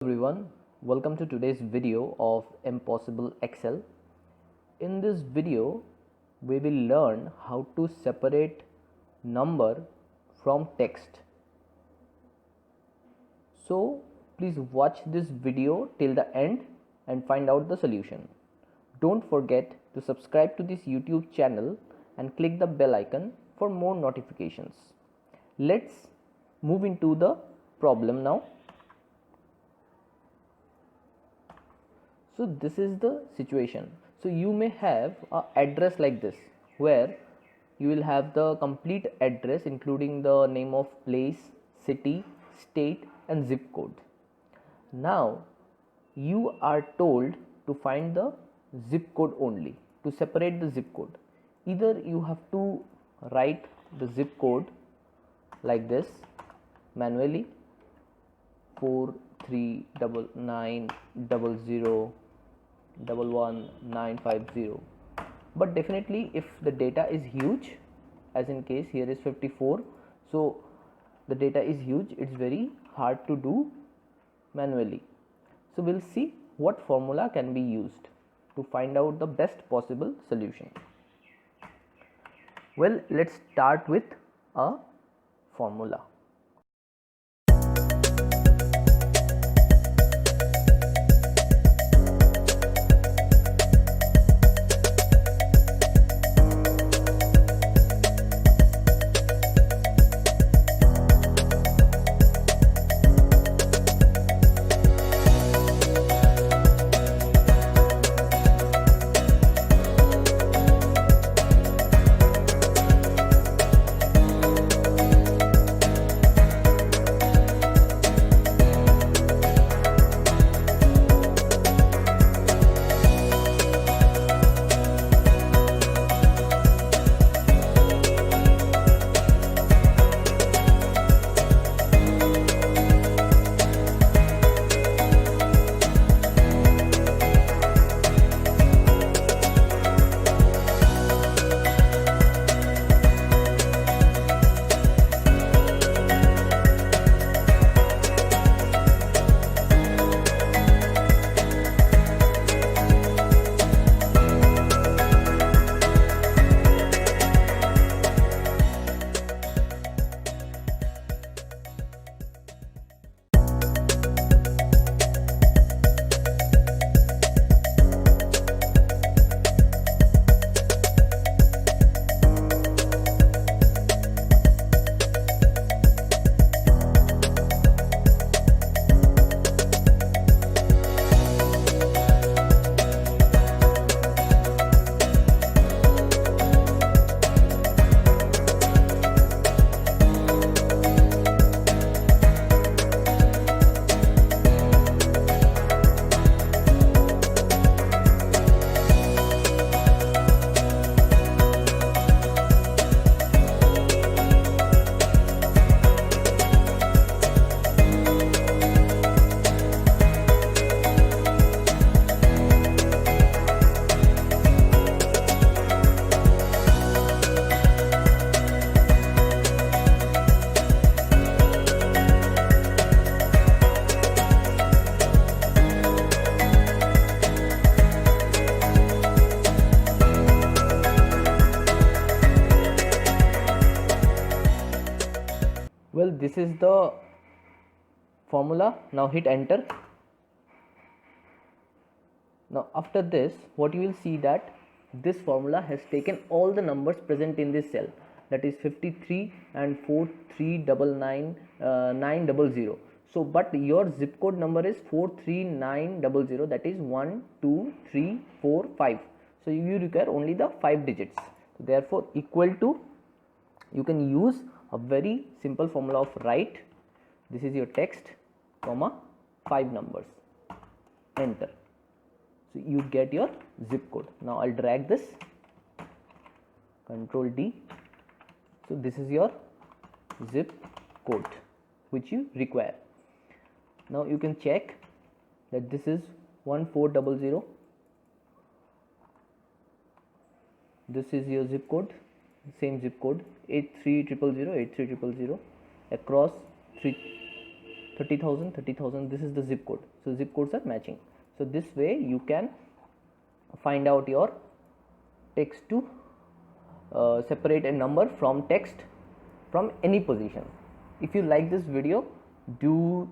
Everyone, welcome to today's video of Impossible Excel. In this video, we will learn how to separate number from text. So please watch this video till the end and find out the solution. Don't forget to subscribe to this YouTube channel and click the bell icon for more notifications. Let's move into the problem now. So this is the situation. So you may have an address like this, where you will have the complete address including the name of place, city, state and zip code. Now you are told to find the zip code only, to separate the zip code. Either you have to write the zip code like this manually, 43990111950, but definitely if the data is huge, as in case here is 54, so the data is huge, it's very hard to do manually. So we'll see what formula can be used to find out the best possible solution. Well, let's start with a formula. Well, this is the formula. Now hit enter. Now after this, what you will see that this formula has taken all the numbers present in this cell, that is 53 and 4399900. So but your zip code number is 43900, that is 1 2 3 4 5. So you require only the 5 digits. So therefore equal to, you can use a very simple formula of write, this is your text, comma 5 numbers, enter. So you get your zip code. Now I'll drag this, Control D. So this is your zip code which you require. Now you can check that this is 1400. This is your zip code, same zip code, 83000, 83000, across 30,000 30,000, this is the zip code, so zip codes are matching. So this way you can find out your text to separate a number from text from any position. If you like this video, do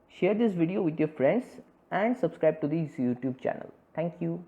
share this video with your friends and subscribe to this YouTube channel. Thank you.